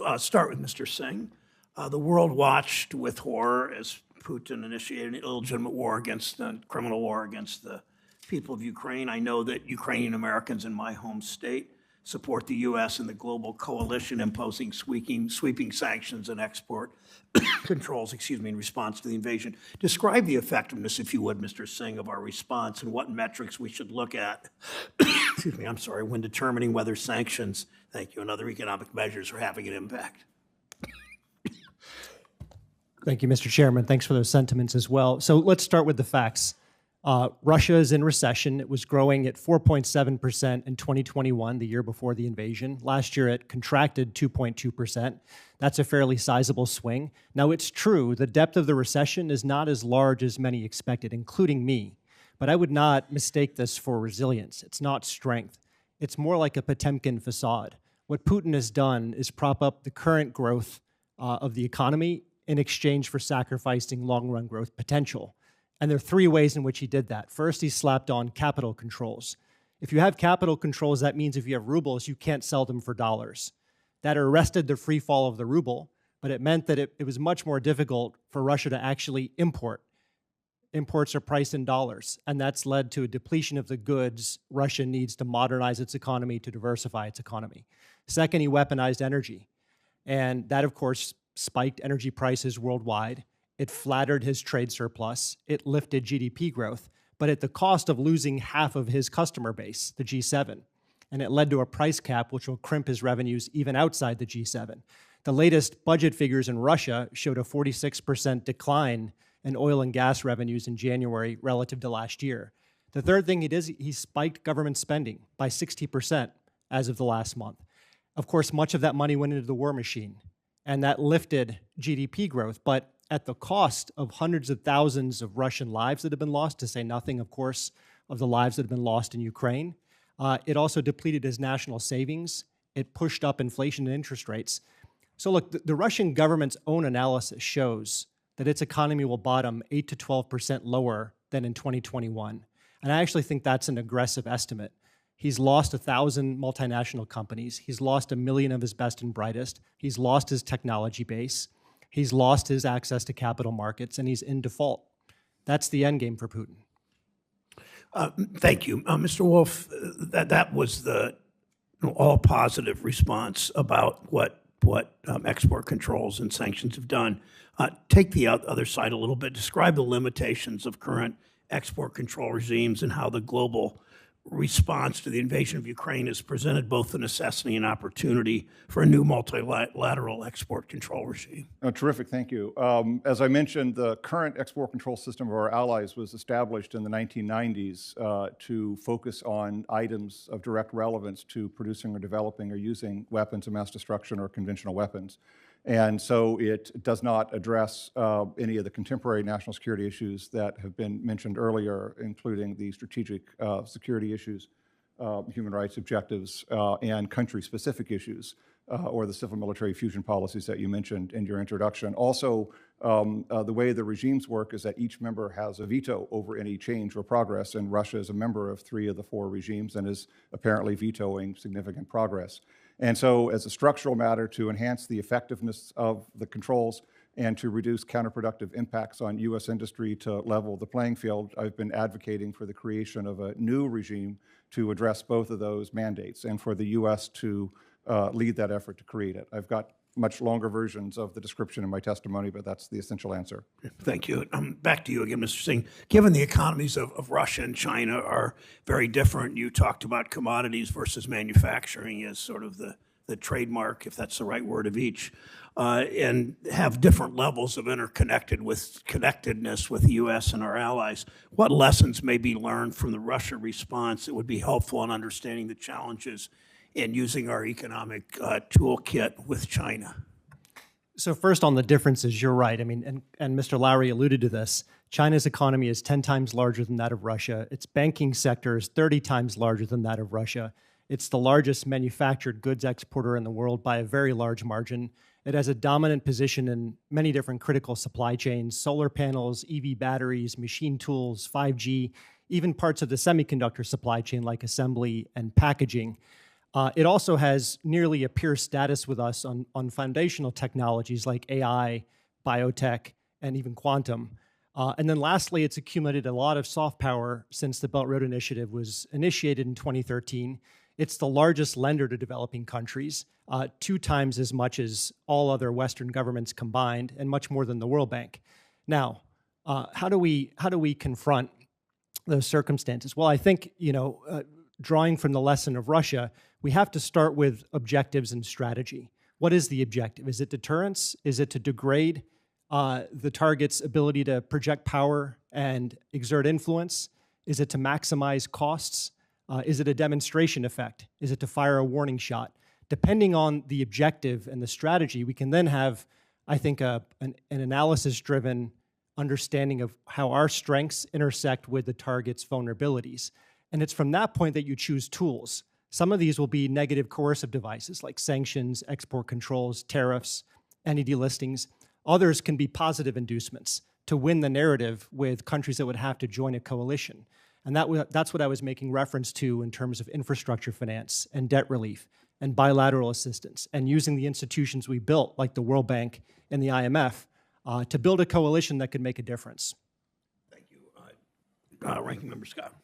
Wolf. Start with Mr. Singh. The world watched with horror as Putin initiated an illegitimate war criminal war against the people of Ukraine. I know that Ukrainian Americans in my home state support the U.S. and the global coalition imposing sweeping sanctions and export controls, in response to the invasion. Describe the effectiveness, if you would, Mr. Singh, of our response and what metrics we should look at, when determining whether sanctions, and other economic measures are having an impact. Thank you, Mr. Chairman. Thanks for those sentiments as well. So let's start with the facts. Russia is in recession. It was growing at 4.7% in 2021, the year before the invasion. Last year, it contracted 2.2%. That's a fairly sizable swing. Now, it's true, the depth of the recession is not as large as many expected, including me. But I would not mistake this for resilience. It's not strength. It's more like a Potemkin facade. What Putin has done is prop up the current growth of the economy in exchange for sacrificing long-run growth potential. And there are three ways in which he did that. First, he slapped on capital controls. If you have capital controls, that means if you have rubles, you can't sell them for dollars. That arrested the free fall of the ruble, but it meant that it was much more difficult for Russia to actually import. Imports are priced in dollars, and that's led to a depletion of the goods Russia needs to modernize its economy, to diversify its economy. Second, he weaponized energy. And that, of course, spiked energy prices worldwide. It flattered his trade surplus. It lifted GDP growth, but at the cost of losing half of his customer base, the G7. And it led to a price cap, which will crimp his revenues even outside the G7. The latest budget figures in Russia showed a 46% decline in oil and gas revenues in January relative to last year. The third thing he did, he spiked government spending by 60% as of the last month. Of course, much of that money went into the war machine, and that lifted GDP growth, but at the cost of hundreds of thousands of Russian lives that have been lost, to say nothing, of course, of the lives that have been lost in Ukraine. It also depleted his national savings. It pushed up inflation and interest rates. So look, the Russian government's own analysis shows that its economy will bottom 8 to 12% lower than in 2021. And I actually think that's an aggressive estimate. He's lost 1,000 multinational companies. He's lost 1 million of his best and brightest. He's lost his technology base. He's lost his access to capital markets, and he's in default. That's the end game for Putin. Thank you. Mr. Wolf, that was the all positive response about what export controls and sanctions have done. Take the other side a little bit. Describe the limitations of current export control regimes and how the global response to the invasion of Ukraine has presented both the necessity and opportunity for a new multilateral export control regime. Terrific, thank you. As I mentioned, the current export control system of our allies was established in the 1990s to focus on items of direct relevance to producing or developing or using weapons of mass destruction or conventional weapons. And so it does not address any of the contemporary national security issues that have been mentioned earlier, including the strategic security issues, human rights objectives, and country-specific issues, or the civil-military fusion policies that you mentioned in your introduction. Also, the way the regimes work is that each member has a veto over any change or progress, and Russia is a member of 3 of the 4 regimes and is apparently vetoing significant progress. And so as a structural matter, to enhance the effectiveness of the controls and to reduce counterproductive impacts on U.S. industry to level the playing field, I've been advocating for the creation of a new regime to address both of those mandates and for the U.S. to lead that effort to create it. I've got much longer versions of the description in my testimony, but that's the essential answer. Thank you. Back to you again, Mr. Singh. Given the economies of Russia and China are very different, you talked about commodities versus manufacturing as sort of the trademark, if that's the right word, of each, and have different levels of connectedness with the U.S. and our allies. What lessons may be learned from the Russia response that would be helpful in understanding the challenges in using our economic toolkit with China? So first on the differences, you're right. I mean, and Mr. Lowry alluded to this. China's economy is 10 times larger than that of Russia. Its banking sector is 30 times larger than that of Russia. It's the largest manufactured goods exporter in the world by a very large margin. It has a dominant position in many different critical supply chains: solar panels, EV batteries, machine tools, 5G, even parts of the semiconductor supply chain like assembly and packaging. It also has nearly a peer status with us on foundational technologies like AI, biotech, and even quantum. And then lastly, it's accumulated a lot of soft power since the Belt Road Initiative was initiated in 2013. It's the largest lender to developing countries, 2 times as much as all other Western governments combined, and much more than the World Bank. Now, how do we confront those circumstances? Well, I think, drawing from the lesson of Russia, we have to start with objectives and strategy. What is the objective? Is it deterrence? Is it to degrade the target's ability to project power and exert influence? Is it to maximize costs? Is it a demonstration effect? Is it to fire a warning shot? Depending on the objective and the strategy, we can then have, I think, an analysis-driven understanding of how our strengths intersect with the target's vulnerabilities. And it's from that point that you choose tools. Some of these will be negative coercive devices like sanctions, export controls, tariffs, any delistings. Others can be positive inducements to win the narrative with countries that would have to join a coalition. And that's what I was making reference to in terms of infrastructure finance and debt relief and bilateral assistance and using the institutions we built, like the World Bank and the IMF, to build a coalition that could make a difference. Thank you. Ranking Member Scott.